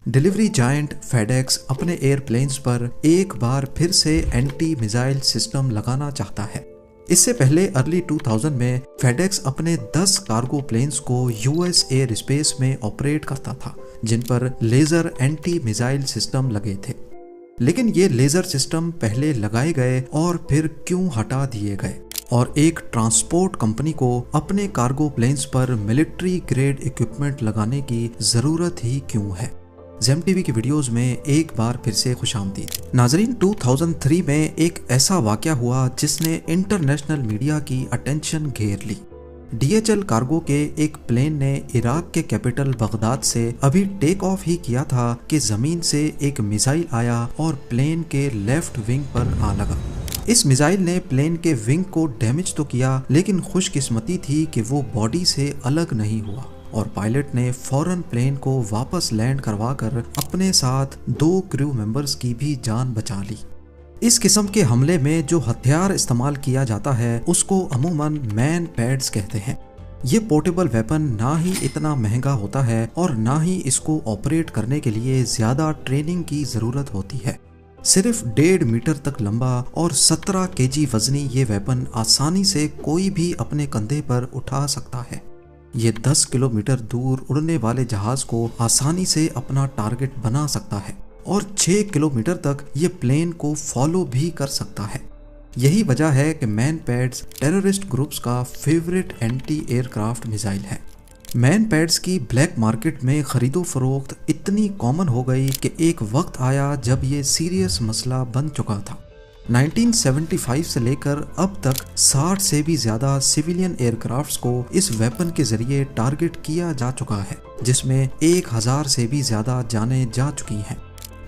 Delivery giant FedEx अपने airplanes पर एक बार फिर से एंटी मिसाइल सिस्टम लगाना चाहता है। इससे पहले अर्ली 2000 में फेडेक्स अपने 10 कार्गो प्लेन्स को यूएस एयर स्पेस में ऑपरेट करता था, जिन पर लेजर एंटी मिसाइल सिस्टम लगे थे। लेकिन ये लेजर सिस्टम पहले लगाए गए और फिर क्यों हटा दिए गए, और एक ट्रांसपोर्ट कंपनी को अपने कार्गो प्लेन्स पर मिलिट्री ग्रेड इक्विपमेंट लगाने की जरूरत ही क्यों है। जेम टीवी की वीडियोस में एक बार फिर से खुशामदीद। नाजरीन, 2003 में एक ऐसा वाकया हुआ जिसने इंटरनेशनल मीडिया की अटेंशन घेर ली। DHL कार्गो के एक प्लेन ने इराक के कैपिटल बगदाद से अभी टेक ऑफ ही किया था कि जमीन से एक मिसाइल आया और प्लेन के लेफ्ट विंग पर आ लगा। इस मिसाइल ने प्लेन के विंग को डैमेज तो किया, लेकिन खुशकिस्मती थी कि वो बॉडी से अलग नहीं हुआ और पायलट ने फौरन प्लेन को वापस लैंड करवाकर अपने साथ 2 क्रू मेंबर्स की भी जान बचा ली। इस किस्म के हमले में जो हथियार इस्तेमाल किया जाता है उसको अमूमन मैन पैड्स कहते हैं। ये पोर्टेबल वेपन ना ही इतना महंगा होता है और ना ही इसको ऑपरेट करने के लिए ज्यादा ट्रेनिंग की जरूरत होती है। सिर्फ 1.5 मीटर तक लंबा और 17 kg वजनी ये वेपन आसानी से कोई भी अपने कंधे पर उठा सकता है। ये 10 किलोमीटर दूर उड़ने वाले जहाज को आसानी से अपना टारगेट बना सकता है और 6 किलोमीटर तक ये प्लेन को फॉलो भी कर सकता है। यही वजह है कि मैन पैड्स टेररिस्ट ग्रुप्स का फेवरेट एंटी एयरक्राफ्ट मिसाइल है। मैन पैड्स की ब्लैक मार्केट में खरीदो फरोख्त इतनी कॉमन हो गई कि एक वक्त आया जब ये सीरियस मसला बन चुका था। 1975 से लेकर अब तक 60 से भी ज्यादा सिविलियन एयरक्राफ्ट्स को इस वेपन के जरिए टारगेट किया जा चुका है, जिसमें 1000 से भी ज्यादा जानें जा चुकी हैं।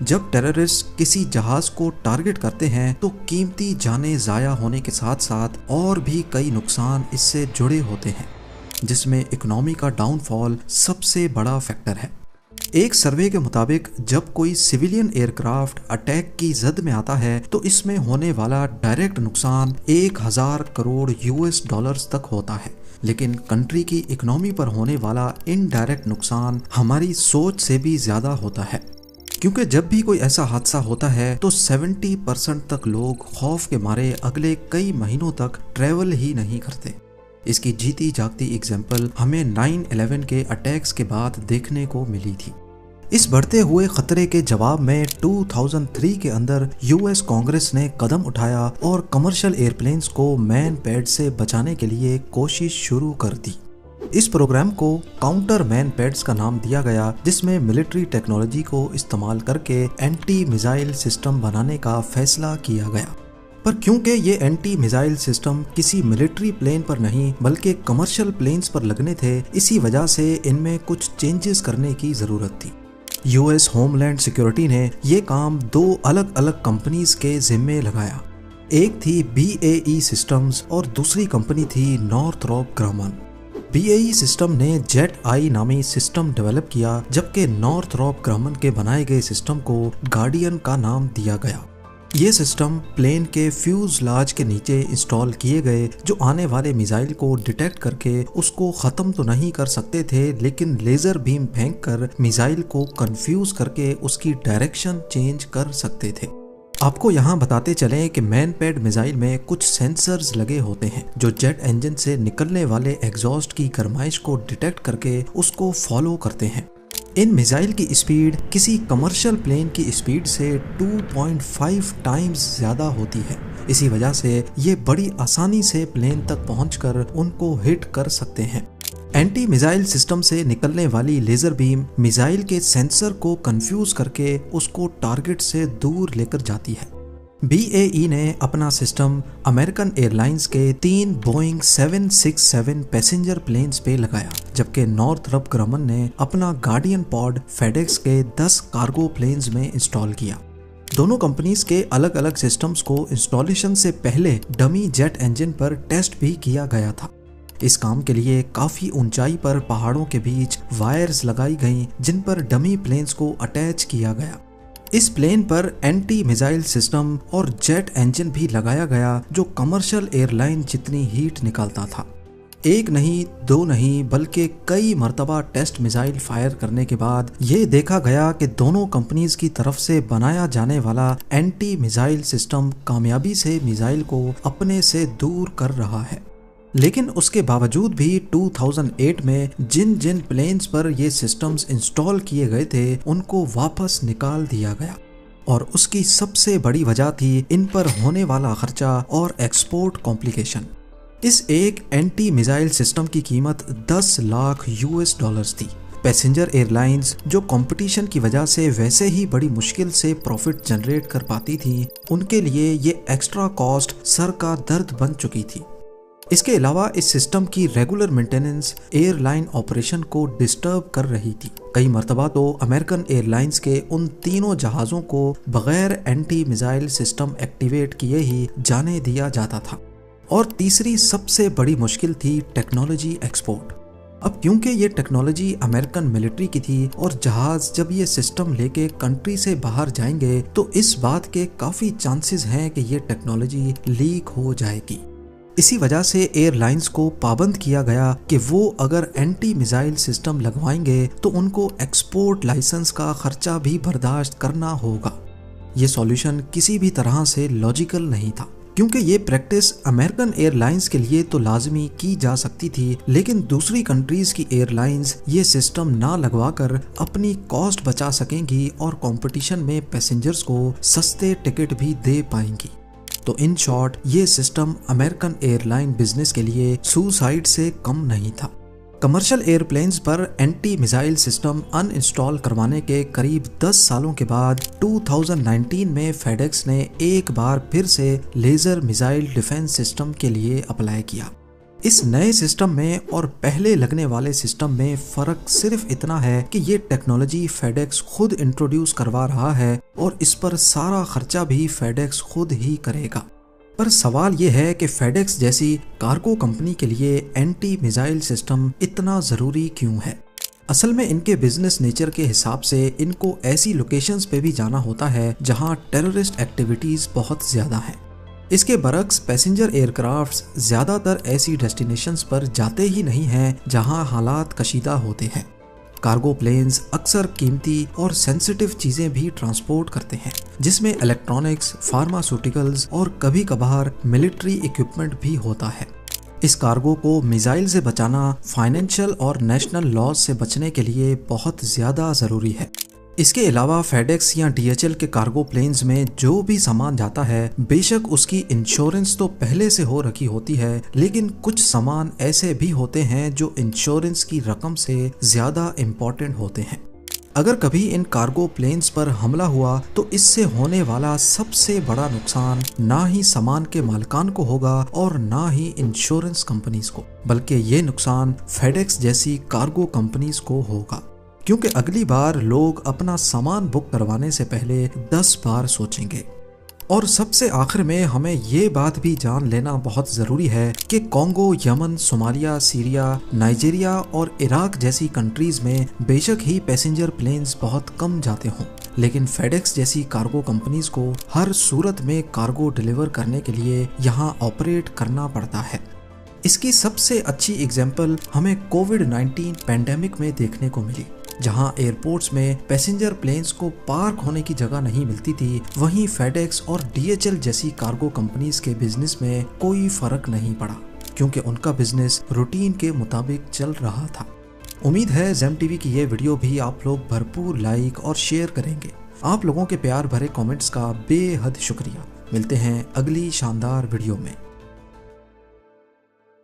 जब टेररिस्ट किसी जहाज को टारगेट करते हैं तो कीमती जानें जाया होने के साथ साथ और भी कई नुकसान इससे जुड़े होते हैं, जिसमें इकोनॉमी का डाउनफॉल सबसे बड़ा फैक्टर है। एक सर्वे के मुताबिक जब कोई सिविलियन एयरक्राफ्ट अटैक की जद में आता है तो इसमें होने वाला डायरेक्ट नुकसान 1000 करोड़ US डॉलर्स तक होता है, लेकिन कंट्री की इकोनॉमी पर होने वाला इनडायरेक्ट नुकसान हमारी सोच से भी ज्यादा होता है, क्योंकि जब भी कोई ऐसा हादसा होता है तो 70% तक लोग खौफ के मारे अगले कई महीनों तक ट्रेवल ही नहीं करते। इसकी जीती जागती एग्जाम्पल हमें 9/11 के अटैक्स के बाद देखने को मिली थी। इस बढ़ते हुए खतरे के जवाब में 2003 के अंदर US कांग्रेस ने कदम उठाया और कमर्शियल एयरप्लेन्स को मैन पैड से बचाने के लिए कोशिश शुरू कर दी। इस प्रोग्राम को काउंटर मैन पैड्स का नाम दिया गया, जिसमें मिलिट्री टेक्नोलॉजी को इस्तेमाल करके एंटी मिसाइल सिस्टम बनाने का फैसला किया गया। पर क्योंकि ये एंटी मिसाइल सिस्टम किसी मिलिट्री प्लेन पर नहीं बल्कि कमर्शियल प्लेन्स पर लगने थे, इसी वजह से इनमें कुछ चेंजेस करने की जरूरत थी। US होमलैंड सिक्योरिटी ने ये काम 2 अलग अलग कंपनीज के जिम्मे लगाया। एक थी BAE सिस्टम्स और दूसरी कंपनी थी नॉर्थरॉप ग्रामन। BAE सिस्टम ने जेट आई नामी सिस्टम डेवलप किया, जबकि नॉर्थरॉप ग्रामन के बनाए गए सिस्टम को गार्डियन का नाम दिया गया। ये सिस्टम प्लेन के फ्यूजलाज के नीचे इंस्टॉल किए गए, जो आने वाले मिसाइल को डिटेक्ट करके उसको ख़त्म तो नहीं कर सकते थे, लेकिन लेज़र बीम फेंक कर मिसाइल को कंफ्यूज करके उसकी डायरेक्शन चेंज कर सकते थे। आपको यहाँ बताते चलें कि मैन पैड मिसाइल में कुछ सेंसर्स लगे होते हैं जो जेट इंजन से निकलने वाले एग्जॉस्ट की गर्माइश को डिटेक्ट करके उसको फॉलो करते हैं। इन मिसाइल की स्पीड किसी कमर्शियल प्लेन की स्पीड से 2.5 टाइम्स ज़्यादा होती है। इसी वजह से ये बड़ी आसानी से प्लेन तक पहुंचकर उनको हिट कर सकते हैं। एंटी मिसाइल सिस्टम से निकलने वाली लेज़र बीम मिसाइल के सेंसर को कंफ्यूज करके उसको टारगेट से दूर लेकर जाती है। BAE ने अपना सिस्टम अमेरिकन एयरलाइंस के 3 बोइंग 767 पैसेंजर प्लेन्स पे लगाया, जबकि नॉर्थरॉप ग्रामन ने अपना गार्डियन पॉड फेडेक्स के 10 कार्गो प्लेन्स में इंस्टॉल किया। दोनों कंपनीज के अलग अलग सिस्टम्स को इंस्टॉलेशन से पहले डमी जेट इंजन पर टेस्ट भी किया गया था। इस काम के लिए काफी ऊंचाई पर पहाड़ों के बीच वायर्स लगाई गईं, जिन पर डमी प्लेन्स को अटैच किया गया। इस प्लेन पर एंटी मिसाइल सिस्टम और जेट इंजन भी लगाया गया, जो कमर्शियल एयरलाइन जितनी हीट निकालता था। एक नहीं, दो नहीं, बल्कि कई मर्तबा टेस्ट मिसाइल फायर करने के बाद ये देखा गया कि दोनों कंपनीज की तरफ से बनाया जाने वाला एंटी मिसाइल सिस्टम कामयाबी से मिसाइल को अपने से दूर कर रहा है। लेकिन उसके बावजूद भी 2008 में जिन जिन प्लेन्स पर ये सिस्टम्स इंस्टॉल किए गए थे उनको वापस निकाल दिया गया, और उसकी सबसे बड़ी वजह थी इन पर होने वाला खर्चा और एक्सपोर्ट कॉम्प्लिकेशन। इस एक एंटी मिसाइल सिस्टम की कीमत 10 लाख यूएस डॉलर्स थी। पैसेंजर एयरलाइंस जो कंपटीशन की वजह से वैसे ही बड़ी मुश्किल से प्रॉफिट जनरेट कर पाती थी, उनके लिए ये एक्स्ट्रा कॉस्ट सर का दर्द बन चुकी थी। इसके अलावा इस सिस्टम की रेगुलर मेंटेनेंस एयरलाइन ऑपरेशन को डिस्टर्ब कर रही थी। कई मर्तबा तो अमेरिकन एयरलाइंस के उन तीनों जहाज़ों को बगैर एंटी मिसाइल सिस्टम एक्टिवेट किए ही जाने दिया जाता था। और तीसरी सबसे बड़ी मुश्किल थी टेक्नोलॉजी एक्सपोर्ट। अब क्योंकि ये टेक्नोलॉजी अमेरिकन मिलिट्री की थी और जहाज जब ये सिस्टम लेके कंट्री से बाहर जाएंगे तो इस बात के काफ़ी चांसेस हैं कि ये टेक्नोलॉजी लीक हो जाएगी। इसी वजह से एयरलाइंस को पाबंद किया गया कि वो अगर एंटी मिसाइल सिस्टम लगवाएंगे तो उनको एक्सपोर्ट लाइसेंस का खर्चा भी बर्दाश्त करना होगा। ये सॉल्यूशन किसी भी तरह से लॉजिकल नहीं था, क्योंकि ये प्रैक्टिस अमेरिकन एयरलाइंस के लिए तो लाजमी की जा सकती थी, लेकिन दूसरी कंट्रीज की एयरलाइंस ये सिस्टम ना लगवाकर अपनी कॉस्ट बचा सकेंगी और कंपटीशन में पैसेंजर्स को सस्ते टिकट भी दे पाएंगी। तो इन शॉर्ट ये सिस्टम अमेरिकन एयरलाइन बिजनेस के लिए सुसाइड से कम नहीं था। कमर्शियल एयरप्लेन्स पर एंटी मिसाइल सिस्टम अनइंस्टॉल करवाने के करीब 10 सालों के बाद 2019 में फेडेक्स ने एक बार फिर से लेजर मिसाइल डिफेंस सिस्टम के लिए अप्लाई किया। इस नए सिस्टम में और पहले लगने वाले सिस्टम में फर्क सिर्फ इतना है कि ये टेक्नोलॉजी फेडेक्स खुद इंट्रोड्यूस करवा रहा है और इस पर सारा खर्चा भी फेडेक्स खुद ही करेगा। पर सवाल ये है कि फेडेक्स जैसी कार्गो कंपनी के लिए एंटी मिसाइल सिस्टम इतना ज़रूरी क्यों है? असल में इनके बिजनेस नेचर के हिसाब से इनको ऐसी लोकेशंस पे भी जाना होता है जहां टेररिस्ट एक्टिविटीज़ बहुत ज़्यादा हैं। इसके बरक्स पैसेंजर एयरक्राफ्ट्स ज़्यादातर ऐसी डेस्टिनेशंस पर जाते ही नहीं हैं जहां हालात कशीदा होते हैं। कार्गो प्लेन्स अक्सर कीमती और सेंसिटिव चीज़ें भी ट्रांसपोर्ट करते हैं, जिसमें इलेक्ट्रॉनिक्स, फार्मास्यूटिकल्स और कभी कभार मिलिट्री इक्विपमेंट भी होता है। इस कार्गो को मिसाइल से बचाना फाइनेंशियल और नेशनल लॉज से बचने के लिए बहुत ज़्यादा ज़रूरी है। इसके अलावा फेडेक्स या डीएचएल के कार्गो प्लेन्स में जो भी सामान जाता है, बेशक उसकी इंश्योरेंस तो पहले से हो रखी होती है, लेकिन कुछ सामान ऐसे भी होते हैं जो इंश्योरेंस की रकम से ज़्यादा इम्पोर्टेंट होते हैं। अगर कभी इन कार्गो प्लेन्स पर हमला हुआ तो इससे होने वाला सबसे बड़ा नुकसान ना ही सामान के मालिकान को होगा और ना ही इंश्योरेंस कंपनीज को, बल्कि ये नुकसान फेडेक्स जैसी कार्गो कंपनीज को होगा, क्योंकि अगली बार लोग अपना सामान बुक करवाने से पहले 10 बार सोचेंगे। और सबसे आखिर में हमें ये बात भी जान लेना बहुत ज़रूरी है कि Congo, Yemen, Somalia, Syria, Nigeria और इराक जैसी कंट्रीज़ में बेशक ही पैसेंजर प्लेन्स बहुत कम जाते हों, लेकिन फेडेक्स जैसी कार्गो कंपनीज को हर सूरत में कार्गो डिलीवर करने के लिए यहाँ ऑपरेट करना पड़ता है। इसकी सबसे अच्छी एग्जाम्पल हमें कोविड-19 पैंडेमिक में देखने को मिली, जहां एयरपोर्ट्स में पैसेंजर प्लेन्स को पार्क होने की जगह नहीं मिलती थी, वहीं फेडेक्स और डीएचएल जैसी कार्गो कंपनीज के बिजनेस में कोई फर्क नहीं पड़ा, क्योंकि उनका बिजनेस रूटीन के मुताबिक चल रहा था। उम्मीद है ज़ेम टीवी की ये वीडियो भी आप लोग भरपूर लाइक और शेयर करेंगे। आप लोगों के प्यार भरे कमेंट्स का बेहद शुक्रिया। मिलते हैं अगली शानदार वीडियो में।